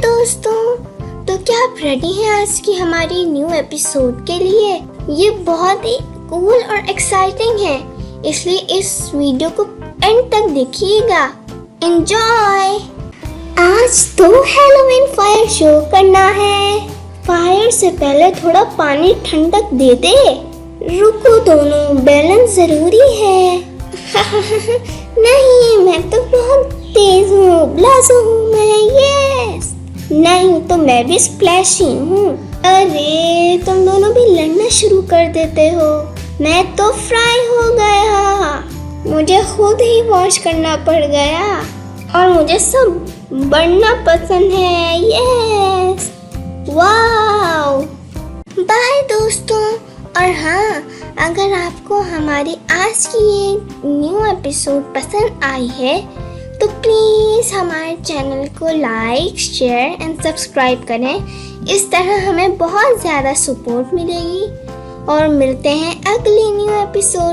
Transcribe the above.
दोस्तों, तो क्या आप रेडी हैं आज की हमारी न्यू एपिसोड के लिए? ये बहुत ही कूल और एक्साइटिंग है, इसलिए इस वीडियो को एंड तक देखिएगा। एंजॉय। आज तो हैलोवीन फायर शो करना है। फायर से पहले थोड़ा पानी ठंडक दे दे। रुको दोनों, बैलेंस जरूरी है। नहीं, मैं तो बहुत तेज हूँ, ब्लाजो हूँ मैं। यस। नहीं तो मैं भी स्प्लैशी हूँ। अरे तुम दोनों भी लड़ना शुरू कर देते हो। मैं तो फ्राई हो गया, मुझे खुद ही वॉश करना पड़ गया और मुझे सब बढ़ना पसंद है। यस, वाव। बाय दोस्तों। और हाँ, अगर आपको हमारी आज की ये न्यू एपिसोड पसंद आई है तो प्लीज़ हमारे चैनल को लाइक, शेयर एंड सब्सक्राइब करें। इस तरह हमें बहुत ज़्यादा सपोर्ट मिलेगी। और मिलते हैं अगली न्यू एपिसोड